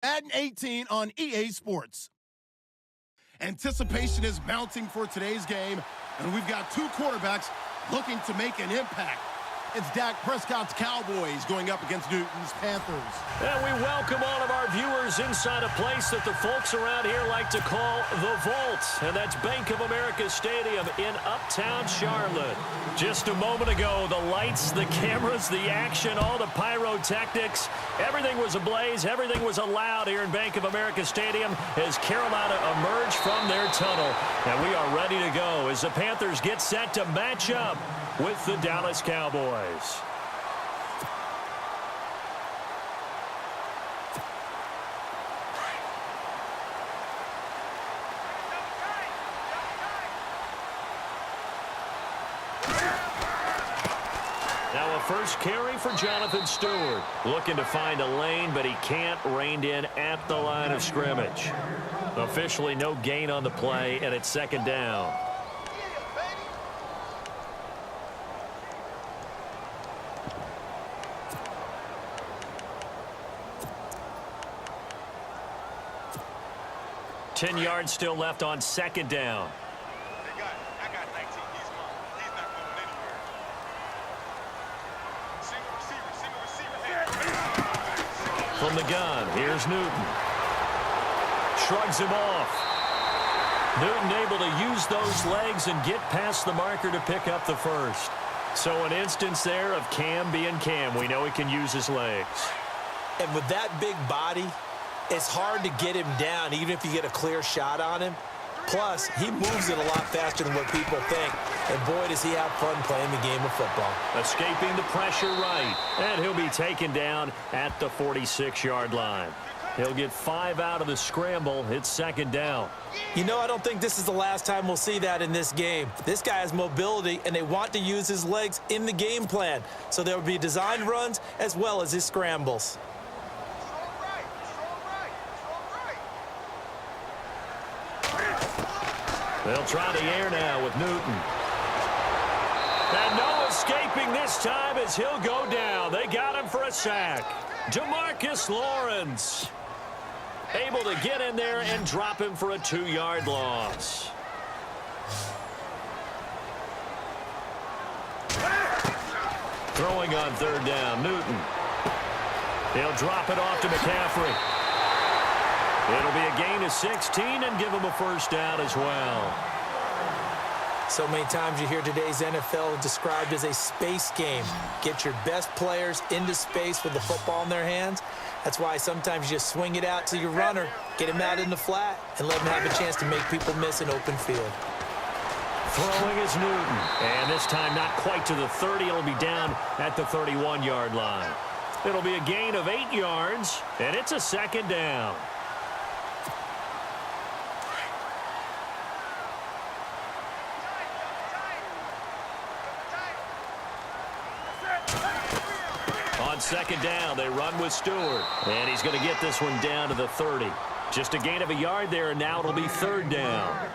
Madden 18 on EA Sports. Anticipation is mounting for today's game, and we've got two quarterbacks looking to make an impact. It's Dak Prescott's Cowboys going up against Newton's Panthers. And we welcome all of our viewers inside a place that the folks around here like to call the Vault. And that's Bank of America Stadium in Uptown Charlotte. Just a moment ago, the lights, the cameras, the action, all the pyrotechnics, everything was ablaze, everything was allowed here in Bank of America Stadium as Carolina emerged from their tunnel. And we are ready to go as the Panthers get set to match up with the Dallas Cowboys. Now a first carry for Jonathan Stewart. Looking to find a lane, but he can't. Reined in at the line of scrimmage. Officially no gain on the play, and it's second down. Ten yards still left on second down. I got 19. He's not going anywhere. Single receiver. From the gun, here's Newton. Shrugs him off. Newton able to use those legs and get past the marker to pick up the first. So an instance there of Cam being Cam. We know he can use his legs. And with that big body, it's hard to get him down, even if you get a clear shot on him. Plus, he moves it a lot faster than what people think. And boy, does he have fun playing the game of football. Escaping the pressure right. And he'll be taken down at the 46-yard line. He'll get 5 out of the scramble. It's second down. You know, I don't think this is the last time we'll see that in this game. This guy has mobility, and they want to use his legs in the game plan. So there will be designed runs as well as his scrambles. They'll try the air now with Newton. And no escaping this time as he'll go down. They got him for a sack. Demarcus Lawrence able to get in there and drop him for a 2-yard loss. Throwing on third down, Newton. He'll drop it off to McCaffrey. It'll be a gain of 16 and give him a first down as well. So many times you hear today's NFL described as a space game. Get your best players into space with the football in their hands. That's why sometimes you just swing it out to your runner, get him out in the flat, and let him have a chance to make people miss an open field. Throwing is Newton. And this time not quite to the 30. It'll be down at the 31-yard line. It'll be a gain of 8 yards, and it's a second down. On second down, they run with Stewart. And he's going to get this one down to the 30. Just a gain of a yard there, and now it'll be third down.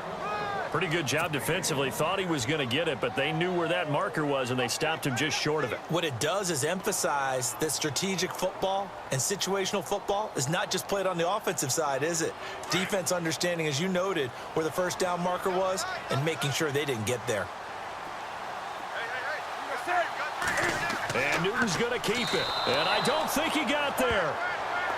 Pretty good job defensively. Thought he was going to get it, but they knew where that marker was, and they stopped him just short of it. What it does is emphasize that strategic football and situational football is not just played on the offensive side, is it? Defense understanding, as you noted, where the first down marker was and making sure they didn't get there. And Newton's going to keep it. And I don't think he got there.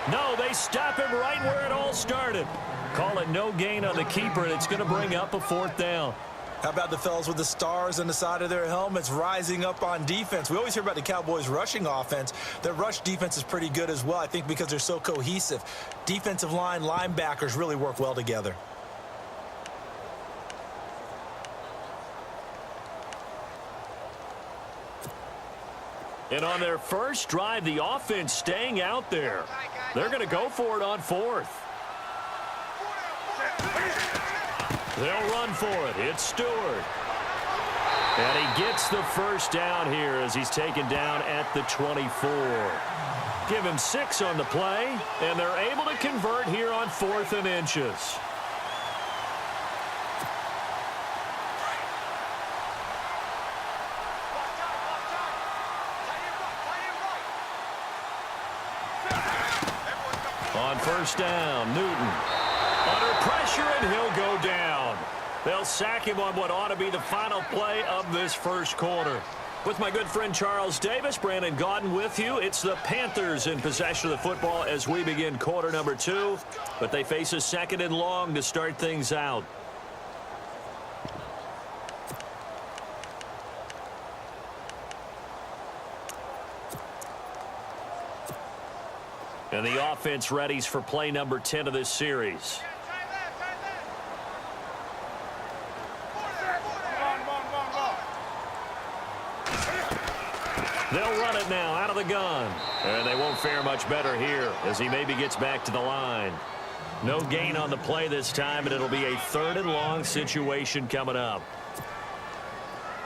No, they stop him right where it all started. Call it no gain on the keeper, and it's going to bring up a fourth down. How about the fellas with the stars on the side of their helmets rising up on defense? We always hear about the Cowboys' rushing offense. Their rush defense is pretty good as well, I think, because they're so cohesive. Defensive line, linebackers really work well together. And on their first drive, the offense staying out there. They're going to go for it on fourth. They'll run for it. It's Stewart. And he gets the first down here as he's taken down at the 24. Give him 6 on the play, and they're able to convert here on 4th and inches. On first down. Newton under pressure, and he'll go down. They'll sack him on what ought to be the final play of this first quarter. With my good friend Charles Davis, Brandon Gaudin with you. It's the Panthers in possession of the football as we begin quarter number 2. But they face a second and long to start things out. And the offense readies for play number 10 of this series. They'll run it now out of the gun. And they won't fare much better here as he maybe gets back to the line. No gain on the play this time, and it'll be a third and long situation coming up.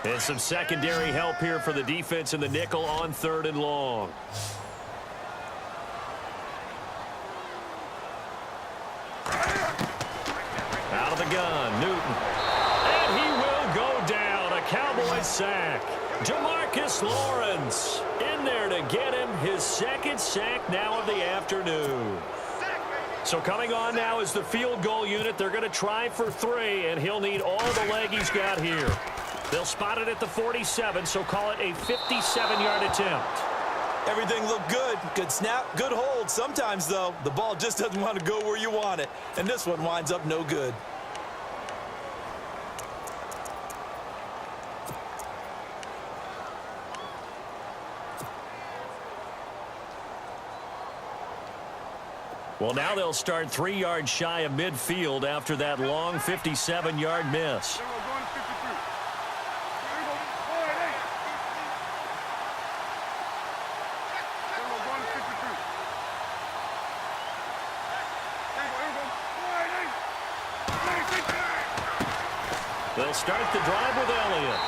And some secondary help here for the defense in the nickel on third and long. Out of the gun, Newton. And he will go down. A Cowboys sack. Demarcus Lawrence in there to get him his second sack now of the afternoon. So coming on now is the field goal unit. They're going to try for 3, and he'll need all the leg he's got here. They'll spot it at the 47, so call it a 57-yard attempt. Everything looked good. Good snap, good hold. Sometimes, though, the ball just doesn't want to go where you want it. And this one winds up no good. Well, now they'll start 3 yards shy of midfield after that long 57-yard miss. They'll start the drive with Elliott.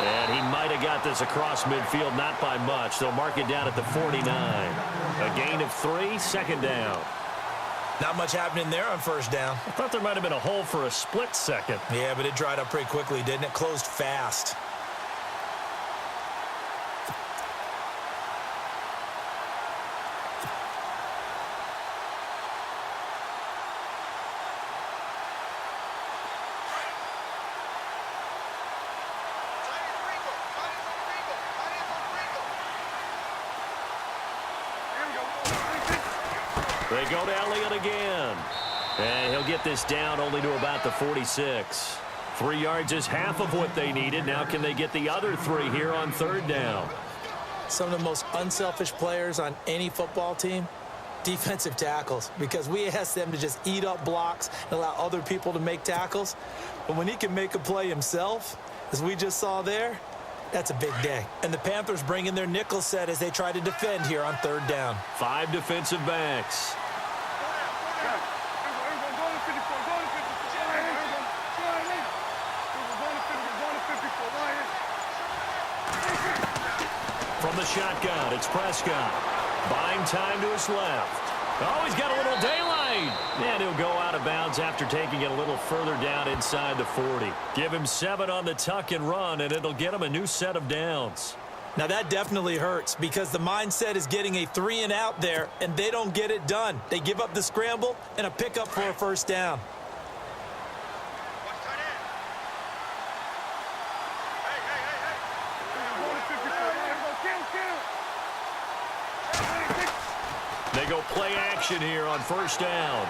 And he might have got this across midfield, not by much. They'll mark it down at the 49. A gain of 3, second down. Not much happening there on first down. I thought there might have been a hole for a split second. Yeah, but it dried up pretty quickly, didn't it? Closed fast. They go to Elliott again. And he'll get this down only to about the 46. 3 yards is half of what they needed. Now can they get the other 3 here on third down? Some of the most unselfish players on any football team, defensive tackles, because we ask them to just eat up blocks and allow other people to make tackles. But when he can make a play himself, as we just saw there, that's a big day. And the Panthers bring in their nickel set as they try to defend here on third down. 5 defensive backs. From the shotgun, it's Prescott. Buying time to his left. Oh, he's got a little daylight. And he'll go out of bounds after taking it a little further down inside the 40. Give him 7 on the tuck and run, and it'll get him a new set of downs. Now, that definitely hurts because the mindset is getting a 3 and out there, and they don't get it done. They give up the scramble and a pickup for a first down. They go play action here on first down.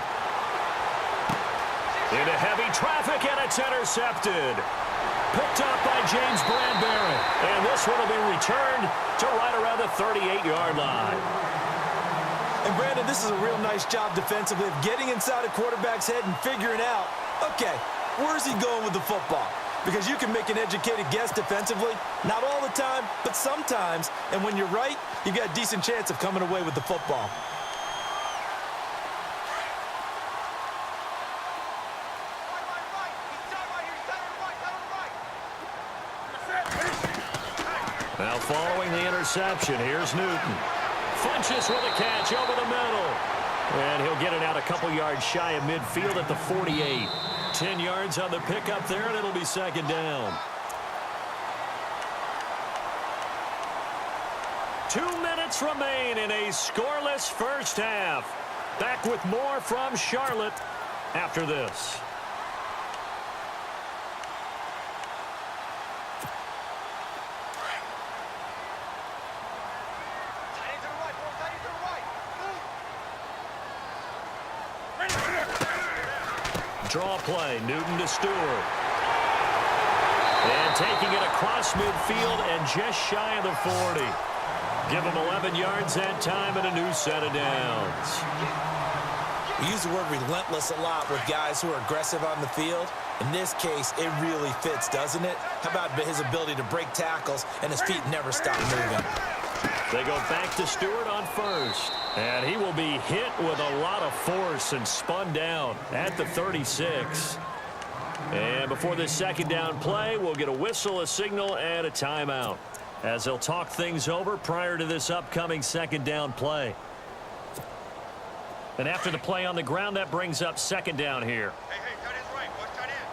Into heavy traffic, and it's intercepted. Picked up by James Bradbury. And this one will be returned to right around the 38-yard line. And, Brandon, this is a real nice job defensively of getting inside a quarterback's head and figuring out, okay, where's he going with the football? Because you can make an educated guess defensively, not all the time, but sometimes. And when you're right, you've got a decent chance of coming away with the football. Now following the interception, here's Newton. Funches with a catch over the middle. And he'll get it out a couple yards shy of midfield at the 48. 10 yards on the pickup there, and it'll be second down. 2 minutes remain in a scoreless first half. Back with more from Charlotte after this. Draw play, Newton to Stewart. And taking it across midfield and just shy of the 40. Give him 11 yards that time and a new set of downs. We use the word relentless a lot with guys who are aggressive on the field. In this case, it really fits, doesn't it? How about his ability to break tackles and his feet never stop moving? They go back to Stewart on first. And he will be hit with a lot of force and spun down at the 36. And before this second down play, we'll get a whistle, a signal, and a timeout, as they'll talk things over prior to this upcoming second down play. And after the play on the ground, that brings up second down here. Hey, tight end's right. Watch tight end.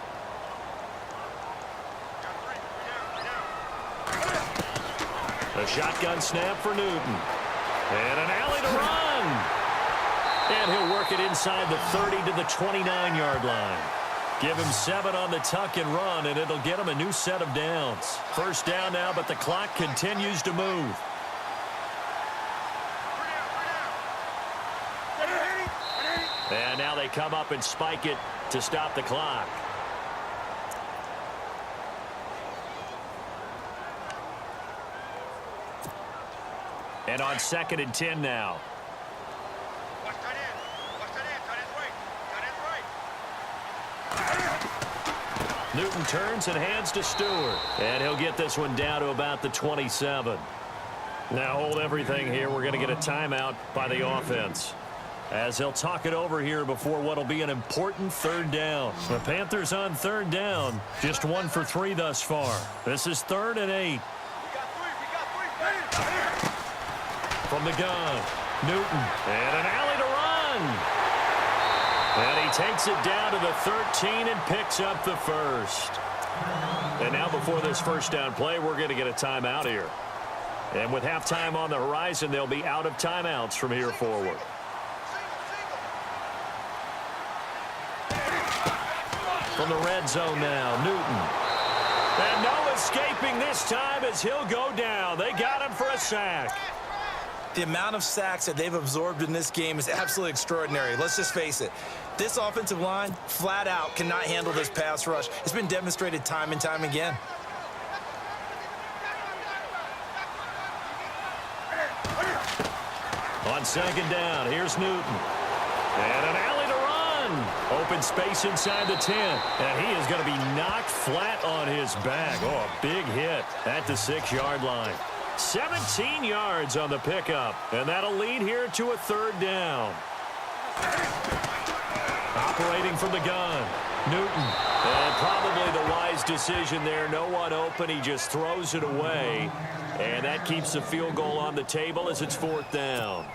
Got 3. A shotgun snap for Newton. And an alley to run. And he'll work it inside the 30 to the 29-yard line. Give him 7 on the tuck and run, and it'll get him a new set of downs. First down now, but the clock continues to move. And now they come up and spike it to stop the clock. And on 2nd and 10 now. Watch tight end. Watch tight end. Tight end's right. Tight end's right. Newton turns and hands to Stewart. And he'll get this one down to about the 27. Now hold everything here. We're going to get a timeout by the offense, as they'll talk it over here before what will be an important third down. The Panthers on third down, just 1 for 3 thus far. This is 3rd and 8. We got 3. From the gun, Newton, and an alley to run. And he takes it down to the 13 and picks up the first. And now before this first down play, we're going to get a timeout here. And with halftime on the horizon, they'll be out of timeouts from here forward. From the red zone now, Newton. And no escaping this time as he'll go down. They got him for a sack. The amount of sacks that they've absorbed in this game is absolutely extraordinary. Let's just face it. This offensive line, flat out, cannot handle this pass rush. It's been demonstrated time and time again. On second down, here's Newton. And an alley to run. Open space inside the 10. And he is going to be knocked flat on his back. Oh, a big hit at the 6-yard line. 17 yards on the pickup, and that'll lead here to a third down. Operating from the gun, Newton. And probably the wise decision there. No one open. He just throws it away. And that keeps the field goal on the table as it's 4th down.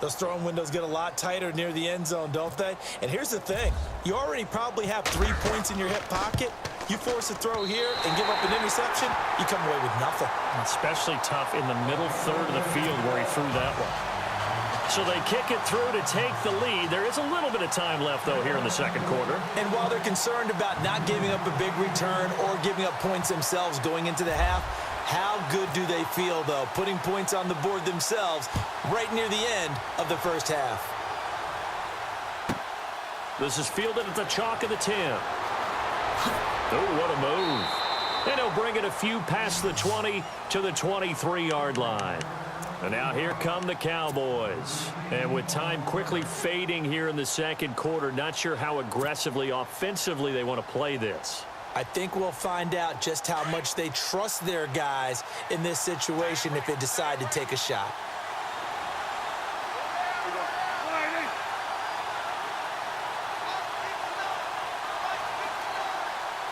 Those throwing windows get a lot tighter near the end zone, don't they? And here's the thing. You already probably have 3 points in your hip pocket. You force a throw here and give up an interception, you come away with nothing. Especially tough in the middle third of the field where he threw that one. So they kick it through to take the lead. There is a little bit of time left, though, here in the second quarter. And while they're concerned about not giving up a big return or giving up points themselves going into the half, how good do they feel, though, putting points on the board themselves right near the end of the first half? This is fielded at the chalk of the 10. Oh, what a move. And he'll bring it a few past the 20 to the 23-yard line. And now here come the Cowboys. And with time quickly fading here in the second quarter, not sure how aggressively, offensively they want to play this. I think we'll find out just how much they trust their guys in this situation if they decide to take a shot.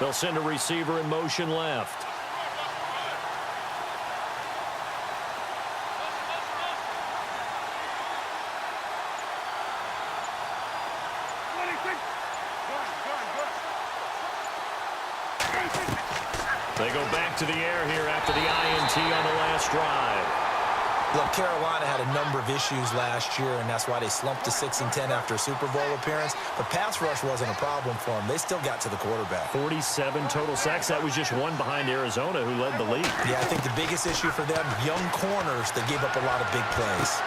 They'll send a receiver in motion left. They go back to the air here after the INT on the last drive. Look, Carolina had a number of issues last year, and that's why they slumped to 6-10 after a Super Bowl appearance. But pass rush wasn't a problem for them. They still got to the quarterback. 47 total sacks. That was just one behind Arizona, who led the league. Yeah, I think the biggest issue for them, young corners that gave up a lot of big plays.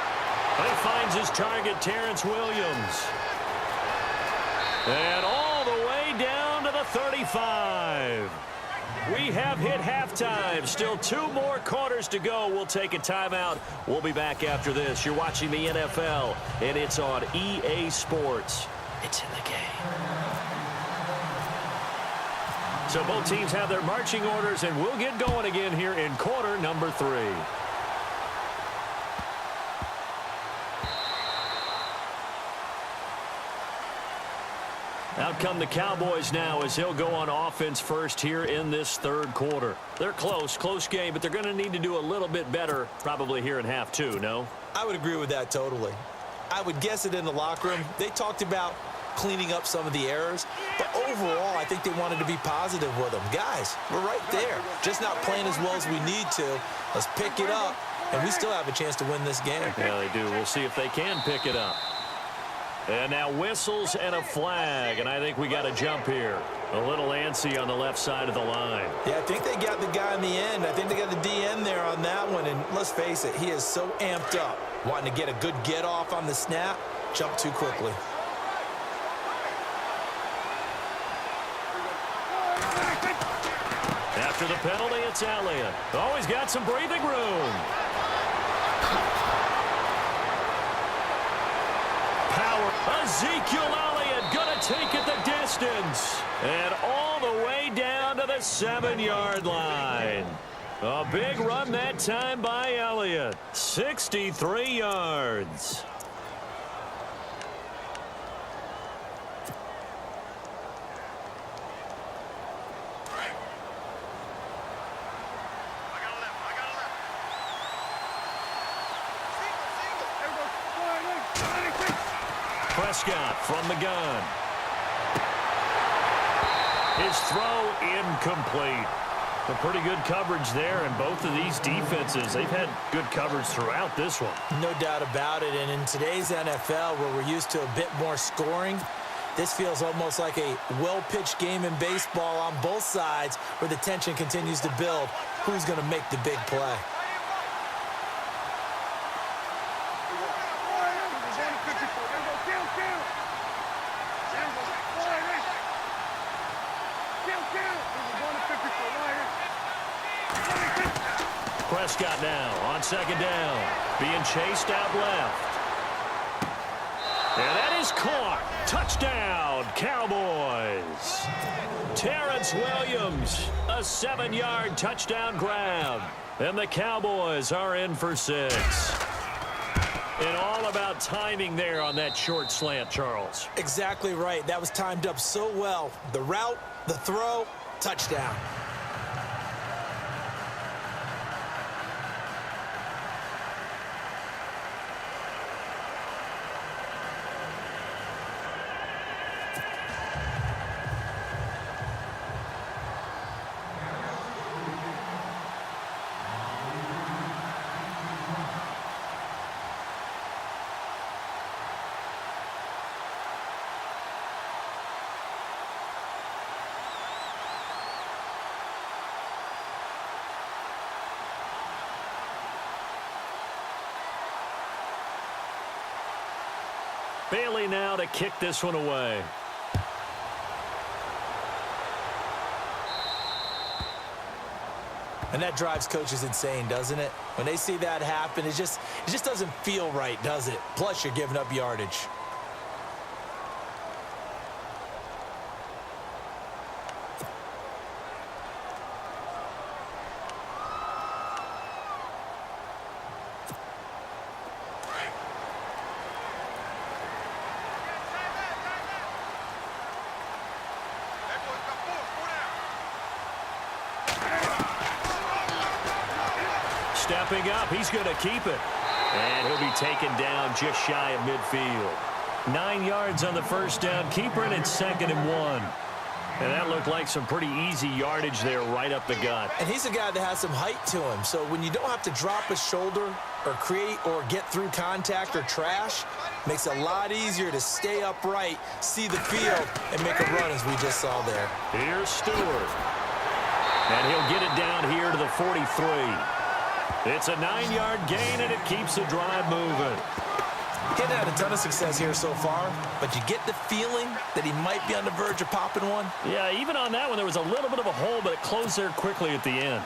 He finds his target, Terrence Williams. And all the way down to the 35. We have hit halftime. Still 2 more quarters to go. We'll take a timeout. We'll be back after this. You're watching the NFL, and it's on EA Sports. It's in the game. So both teams have their marching orders, and we'll get going again here in quarter number 3. Out come the Cowboys now as he'll go on offense first here in this third quarter. They're close game, but they're going to need to do a little bit better probably here in half 2, no? I would agree with that totally. I would guess it in the locker room. They talked about cleaning up some of the errors, but overall I think they wanted to be positive with them. Guys, we're right there. Just not playing as well as we need to. Let's pick it up, and we still have a chance to win this game. Yeah, they do. We'll see if they can pick it up. And now whistles and a flag, and I think we got a jump here. A little antsy on the left side of the line. Yeah, I think they got the guy in the end. I think they got the DN there on that one, and let's face it, he is so amped up. Wanting to get a good get-off on the snap, jump too quickly. After the penalty, it's Elliott. Oh, he's got some breathing room. Ezekiel Elliott going to take it the distance. And all the way down to the 7-yard line. A big run that time by Elliott. 63 yards. Prescott from the gun. His throw incomplete. A pretty good coverage there, and both of these defenses, they've had good coverage throughout this one. No doubt about it, and in today's NFL, where we're used to a bit more scoring, this feels almost like a well-pitched game in baseball on both sides where the tension continues to build. Who's going to make the big play? Prescott now on second down, being chased out left. And that is caught. Touchdown, Cowboys. Terrence Williams, a 7-yard touchdown grab. And the Cowboys are in for 6. And all about timing there on that short slant, Charles. Exactly right. That was timed up so well. The route, the throw, touchdown. Bailey now to kick this one away. And that drives coaches insane, doesn't it? When they see that happen, it just doesn't feel right, does it? Plus, you're giving up yardage. Stepping up, he's going to keep it. And he'll be taken down just shy of midfield. 9 yards on the first down keeper, and it's 2nd and 1. And that looked like some pretty easy yardage there right up the gut. And he's a guy that has some height to him. So when you don't have to drop a shoulder or create or get through contact or trash, makes it a lot easier to stay upright, see the field, and make a run as we just saw there. Here's Stewart. And he'll get it down here to the 43. It's a 9-yard gain, and it keeps the drive moving. He hasn't had a ton of success here so far, but you get the feeling that he might be on the verge of popping one. Yeah, even on that one, there was a little bit of a hole, but it closed there quickly at the end.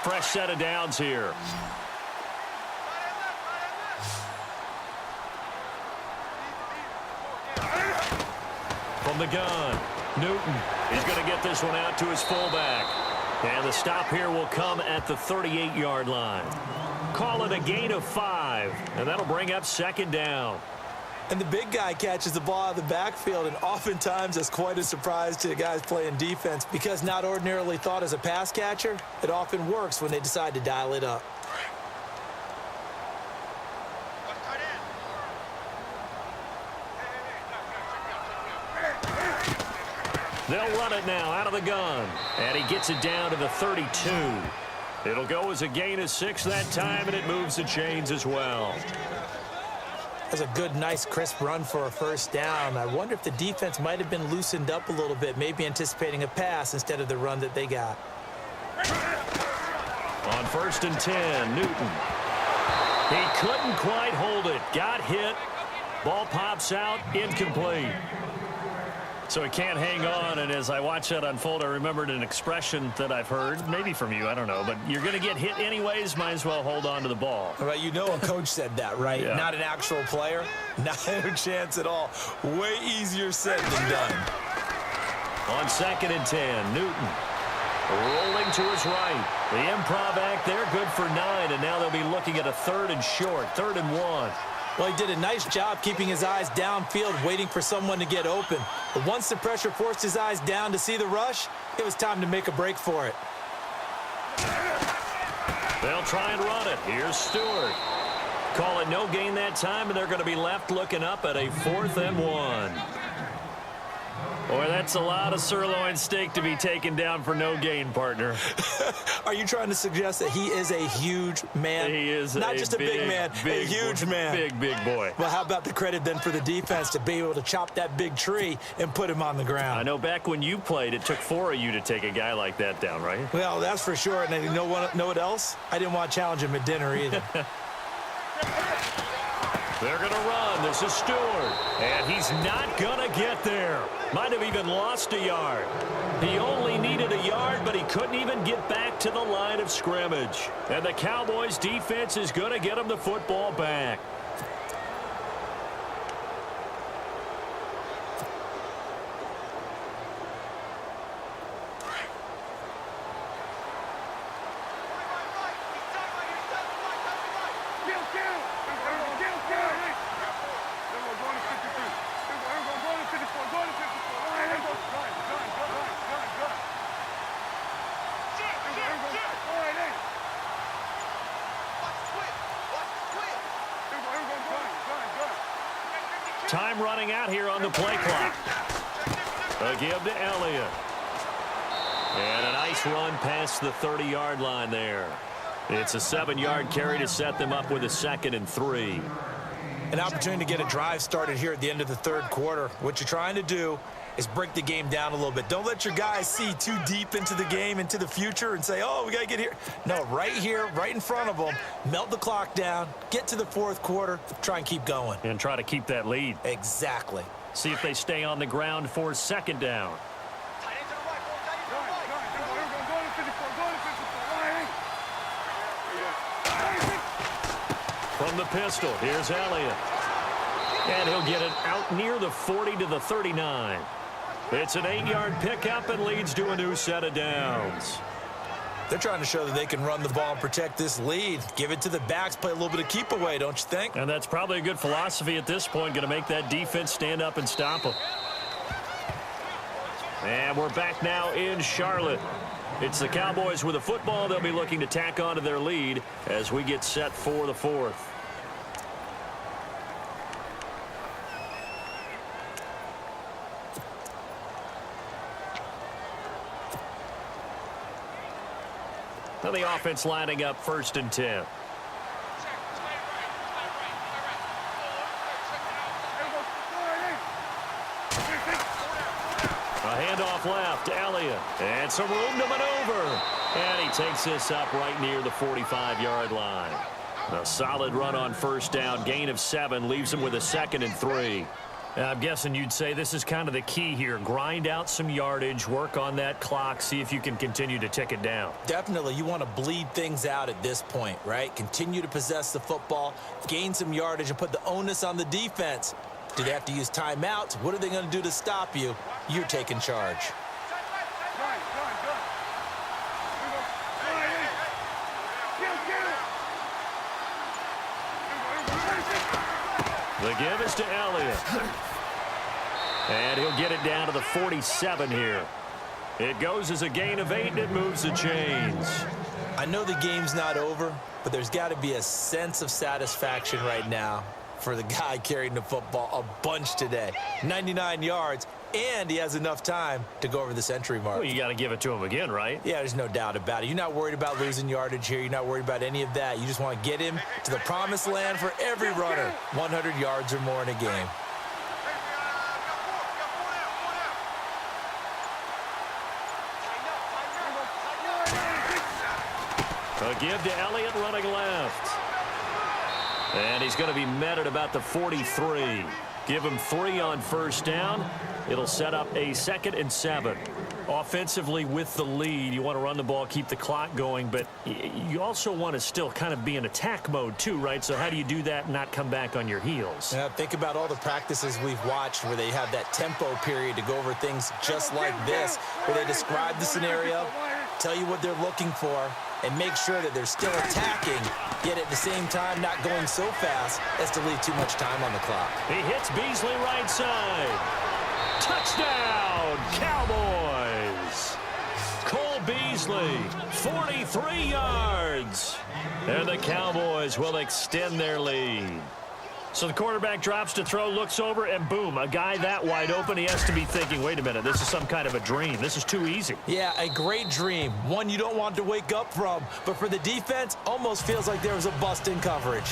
Fresh set of downs here. From the gun, Newton is going to get this one out to his fullback. And the stop here will come at the 38-yard line. Call it a gain of 5, and that'll bring up second down. And the big guy catches the ball out of the backfield, and oftentimes it's quite a surprise to the guys playing defense because not ordinarily thought as a pass catcher, it often works when they decide to dial it up. They'll run it now out of the gun. And he gets it down to the 32. It'll go as a gain of 6 that time, and it moves the chains as well. That's a good, nice, crisp run for a first down. I wonder if the defense might have been loosened up a little bit, maybe anticipating a pass instead of the run that they got. On 1st and 10, Newton. He couldn't quite hold it. Got hit. Ball pops out, incomplete. So he can't hang on, and as I watch that unfold, I remembered an expression that I've heard, maybe from you, I don't know, but you're going to get hit anyways, might as well hold on to the ball. Well, you know a coach said that, right? Yeah. Not an actual player. Not a chance at all. Way easier said than done. On 2nd and 10, Newton rolling to his right. The improv act there, good for 9, and now they'll be looking at a 3rd and short, 3rd and 1. Well, he did a nice job keeping his eyes downfield, waiting for someone to get open. But once the pressure forced his eyes down to see the rush, it was time to make a break for it. They'll try and run it. Here's Stewart. Call it no gain that time, and they're going to be left looking up at a 4th and 1. Boy, that's a lot of sirloin steak to be taken down for no gain, partner. Are you trying to suggest that he is a huge man? He is not just a big man, a huge man. Big boy. Well, how about the credit then for the defense to be able to chop that big tree and put him on the ground? I know back when you played, it took 4 of you to take a guy like that down, right? Well, that's for sure. And you know what else? I didn't want to challenge him at dinner either. They're going to run. This is Stewart. And he's not going to get there. Might have even lost a yard. He only needed a yard, but he couldn't even get back to the line of scrimmage. And the Cowboys' defense is going to get him the football back. Time running out here on the play clock. A give to Elliott. And a nice run past the 30-yard line there. It's a 7-yard carry to set them up with a 2nd and 3. An opportunity to get a drive started here at the end of the 3rd quarter. What you're trying to do is break the game down a little bit. Don't let your guys see too deep into the game, into the future, and say, oh, we got to get here. No, right here, right in front of them, melt the clock down, get to the 4th quarter, try and keep going. And try to keep that lead. Exactly. See if they stay on the ground for 2nd down. From the pistol, here's Elliott. And he'll get it out near the 40 to the 39. It's an 8-yard pickup and leads to a new set of downs. They're trying to show that they can run the ball and protect this lead. Give it to the backs, play a little bit of keep away, don't you think? And that's probably a good philosophy at this point, going to make that defense stand up and stop them. And we're back now in Charlotte. It's the Cowboys with a football. They'll be looking to tack on to their lead as we get set for the 4th. And the offense lining up 1st and 10. A handoff left, Elliott. And some room to maneuver. And he takes this up right near the 45-yard line. A solid run on 1st down. Gain of 7 leaves him with a 2nd and 3. I'm guessing you'd say this is kind of the key here. Grind out some yardage, work on that clock, see if you can continue to tick it down. Definitely. You want to bleed things out at this point, right? Continue to possess the football, gain some yardage, and put the onus on the defense. Do they have to use timeouts? What are they going to do to stop you? You're taking charge. The give is to Elliott. And he'll get it down to the 47 here. It goes as a gain of 8, and it moves the chains. I know the game's not over, but there's got to be a sense of satisfaction right now for the guy carrying the football a bunch today. 99 yards, and he has enough time to go over the century mark. Well, you got to give it to him again, right? Yeah, there's no doubt about it. You're not worried about losing yardage here. You're not worried about any of that. You just want to get him to the promised land for every runner. 100 yards or more in a game. A give to Elliott running left. And he's going to be met at about the 43. Give him 3 on 1st down. It'll set up a 2nd and 7. Offensively with the lead, you want to run the ball, keep the clock going, but you also want to still kind of be in attack mode too, right? So how do you do that and not come back on your heels? Yeah, think about all the practices we've watched where they have that tempo period to go over things just like this, where they describe the scenario, tell you what they're looking for, and make sure that they're still attacking, yet at the same time not going so fast as to leave too much time on the clock. He hits Beasley right side. Touchdown, Cowboys! Cole Beasley, 43 yards. And the Cowboys will extend their lead. So the quarterback drops to throw, looks over, and boom, a guy that wide open, he has to be thinking, wait a minute, this is some kind of a dream. This is too easy. Yeah, a great dream. One you don't want to wake up from. But for the defense, almost feels like there was a bust in coverage.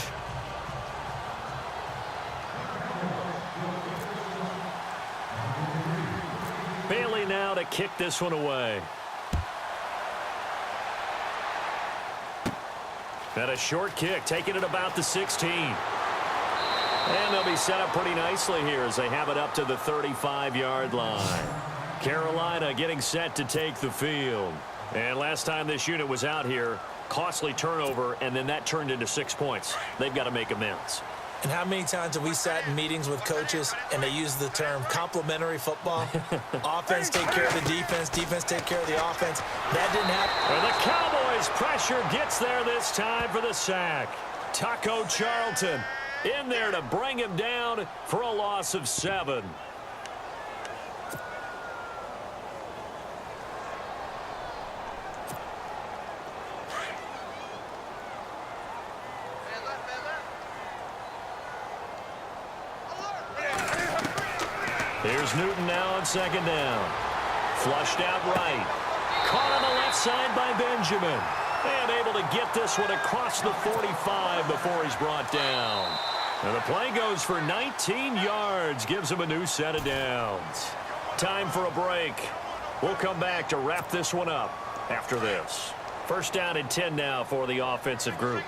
Bailey now to kick this one away. And a short kick, taking it about the 16. And they'll be set up pretty nicely here as they have it up to the 35-yard line. Carolina getting set to take the field. And last time this unit was out here, costly turnover, and then that turned into 6 points. They've got to make amends. And how many times have we sat in meetings with coaches and they use the term complementary football? Offense take care of the defense, defense take care of the offense. That didn't happen. And the Cowboys pressure gets there this time for the sack. Taco Charlton in there to bring him down for a loss of 7. Here's Newton now on 2nd down. Flushed out right. Caught on the left side by Benjamin. And able to get this one across the 45 before he's brought down. And the play goes for 19 yards. Gives him a new set of downs. Time for a break. We'll come back to wrap this one up after this. 1st down and 10 now for the offensive group.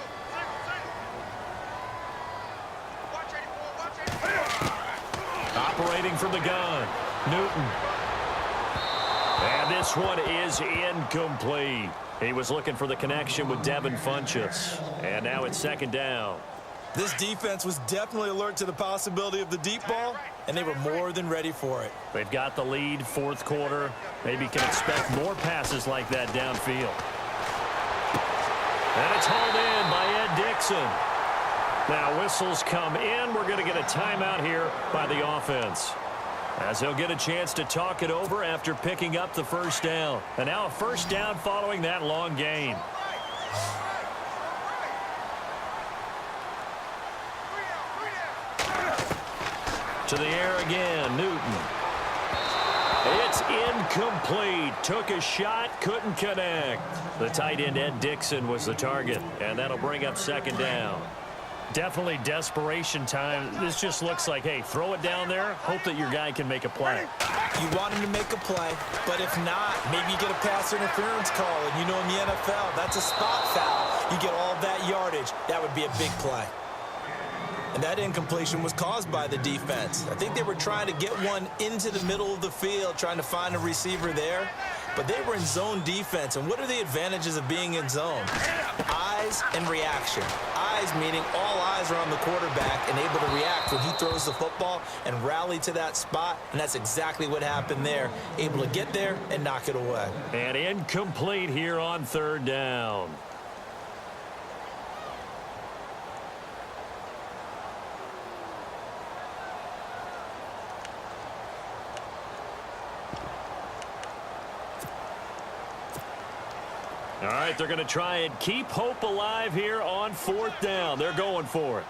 Operating from the gun, Newton. And this one is incomplete. He was looking for the connection with Devin Funchess. And now it's 2nd down. This defense was definitely alert to the possibility of the deep ball, and they were more than ready for it. They've got the lead, 4th quarter. Maybe can expect more passes like that downfield. And it's hauled in by Ed Dixon. Now whistles come in. We're going to get a timeout here by the offense, as he'll get a chance to talk it over after picking up the 1st down. And now a 1st down following that long gain. To the air again, Newton. It's incomplete. Took a shot, couldn't connect. The tight end, Ed Dixon, was the target, and that'll bring up second down. Definitely desperation time. This just looks like, hey, throw it down there, hope that your guy can make a play. You want him to make a play, but if not, maybe you get a pass interference call, and you know in the NFL, that's a spot foul. You get all that yardage. That would be a big play. And that incompletion was caused by the defense. I think they were trying to get one into the middle of the field, trying to find a receiver there. But they were in zone defense. And what are the advantages of being in zone? Eyes and reaction. Eyes meaning all eyes are on the quarterback and able to react when he throws the football and rally to that spot. And that's exactly what happened there. Able to get there and knock it away. And incomplete here on third down. All right, they're going to try and keep hope alive here on fourth down. They're going for it.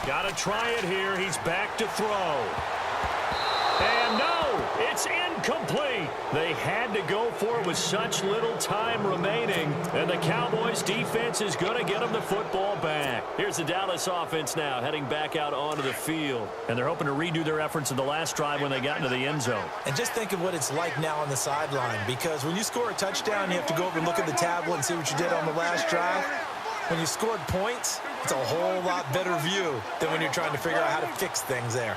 Got to try it here. He's back to throw. And no, it's incomplete. They had to go for it with such little time remaining. And the Cowboys defense is going to get them the football back. Here's the Dallas offense now heading back out onto the field. And they're hoping to redo their efforts in the last drive when they got into the end zone. And just think of what it's like now on the sideline, because when you score a touchdown, you have to go over and look at the tablet and see what you did on the last drive. When you scored points, it's a whole lot better view than when you're trying to figure out how to fix things there.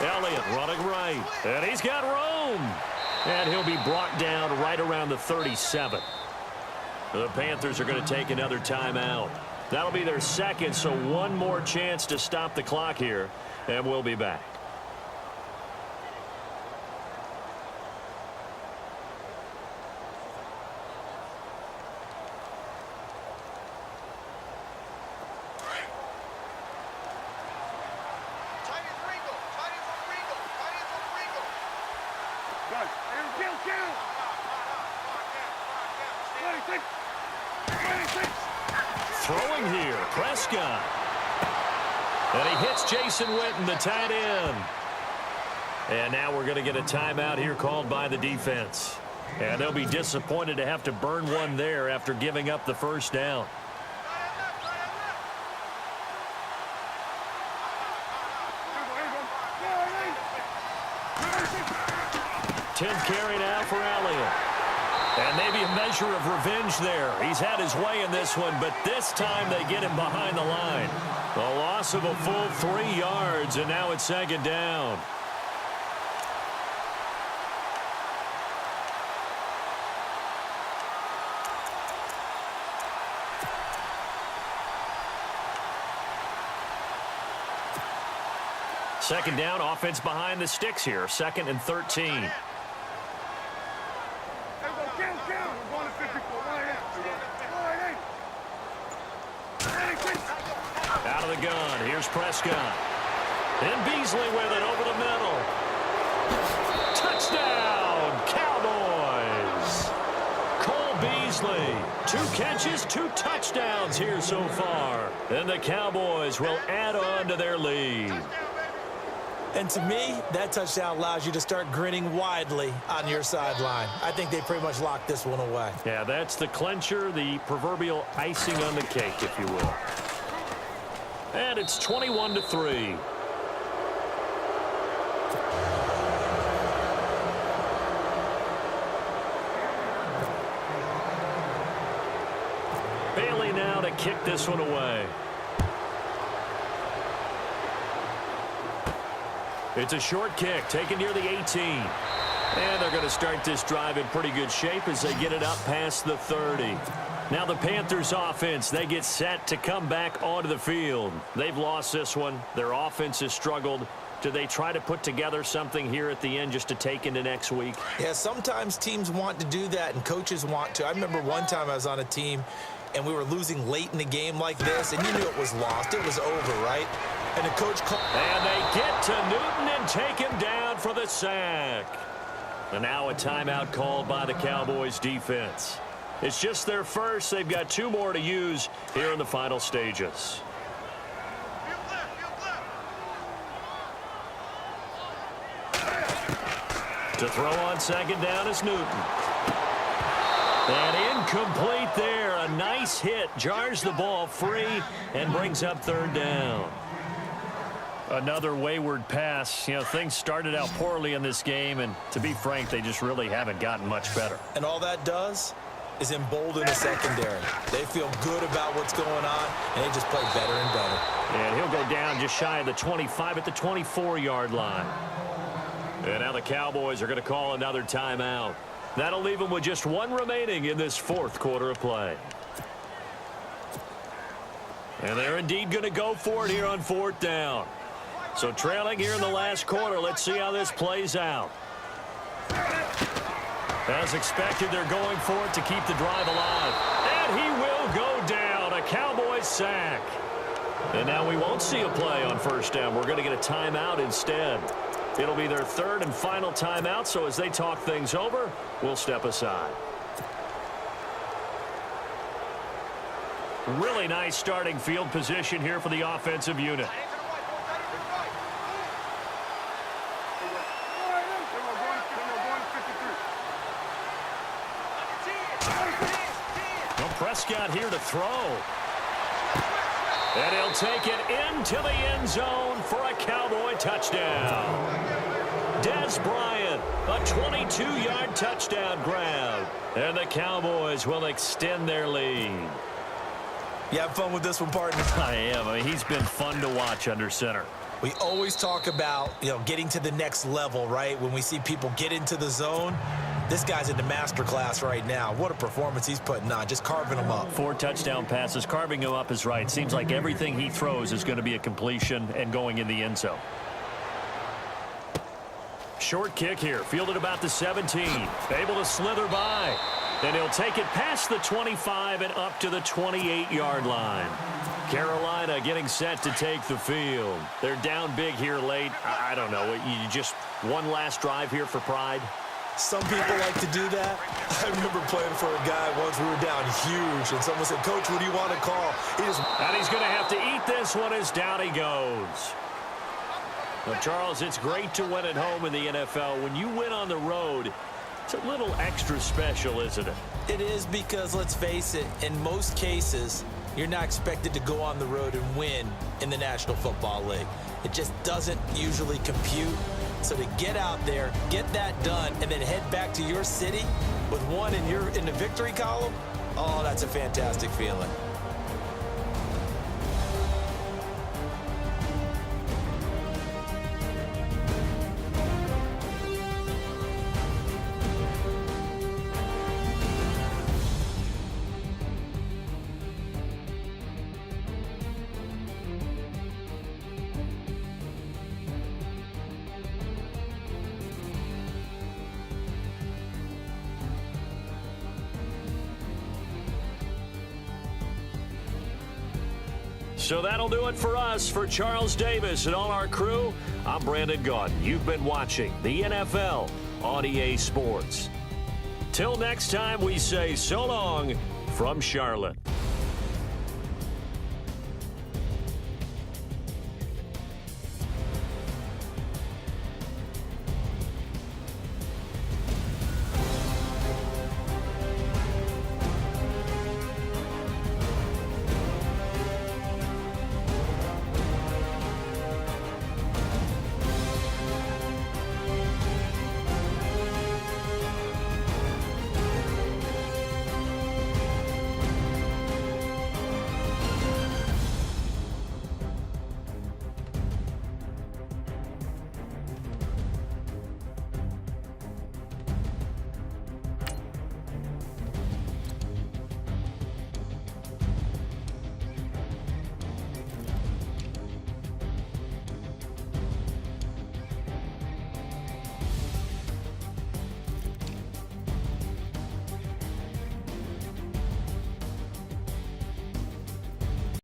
Elliott running right, and he's got room. And he'll be brought down right around the 37. The Panthers are going to take another timeout. That'll be their second, so one more chance to stop the clock here, and we'll be back. Throwing here, Prescott. And he hits Jason Witten, the tight end. And now we're going to get a timeout here called by the defense. And they'll be disappointed to have to burn one there after giving up the first down. 10th carry now for Elliott. And maybe a measure of revenge there. He's had his way in this one, but this time they get him behind the line. A loss of a full 3 yards, and now it's second down. Second down, offense behind the sticks here. 2nd and 13. Out of the gun. Here's Prescott. And Beasley with it over the middle. Touchdown, Cowboys. Cole Beasley. 2 catches, 2 touchdowns here so far. And the Cowboys will add on to their lead. And to me, that touchdown allows you to start grinning widely on your sideline. I think they pretty much locked this one away. Yeah, that's the clincher, the proverbial icing on the cake, if you will. And it's 21-3. Bailey now to kick this one away. It's a short kick taken near the 18. And they're going to start this drive in pretty good shape as they get it up past the 30. Now the Panthers offense, they get set to come back onto the field. They've lost this one. Their offense has struggled. Do they try to put together something here at the end just to take into next week? Yeah, sometimes teams want to do that and coaches want to. I remember one time I was on a team and we were losing late in the game like this, and you knew it was lost. It was over, right? And the coach called. And they get to Newton and take him down for the sack. And now a timeout called by the Cowboys defense. It's just their first. They've got 2 more to use here in the final stages. To throw on second down is Newton. And incomplete there. A nice hit. Jars the ball free and brings up 3rd down. Another wayward pass. You know, things started out poorly in this game, and to be frank, they just really haven't gotten much better. And all that does is embolden the secondary. They feel good about what's going on, and they just play better and better. And he'll go down just shy of the 25 at the 24-yard line. And now the Cowboys are going to call another timeout. That'll leave them with just 1 remaining in this 4th quarter of play. And they're indeed going to go for it here on 4th down. So trailing here in the last quarter, let's see how this plays out. As expected, they're going for it to keep the drive alive. And he will go down. A Cowboys sack. And now we won't see a play on 1st down. We're going to get a timeout instead. It'll be their 3rd and final timeout, so as they talk things over, we'll step aside. Really nice starting field position here for the offensive unit. Well, Prescott here to throw. And he'll take it into the end zone for a Cowboy touchdown. Dez Bryant, a 22-yard touchdown grab. And the Cowboys will extend their lead. You have fun with this one, partner? I am. I mean, he's been fun to watch under center. We always talk about, getting to the next level, right? When we see people get into the zone, this guy's in the master class right now. What a performance he's putting on, just carving them up. 4 touchdown passes. Carving him up is right. Seems like everything he throws is going to be a completion and going in the end zone. Short kick here, fielded about the 17. Able to slither by. And he'll take it past the 25 and up to the 28-yard line. Carolina getting set to take the field. They're down big here late. I don't know. You just one last drive here for pride? Some people like to do that. I remember playing for a guy once. We were down huge, and someone said, "Coach, what do you want to call?" And he's going to have to eat this one as down he goes. Well, Charles, it's great to win at home in the NFL. When you win on the road, it's a little extra special, isn't it? It is, because let's face it, in most cases, you're not expected to go on the road and win in the National Football League. It just doesn't usually compute. So to get out there, get that done, and then head back to your city with one in the victory column, oh, that's a fantastic feeling. So that'll do it for us. For Charles Davis and all our crew, I'm Brandon Gaudin. You've been watching the NFL on EA Sports. Till next time, we say so long from Charlotte.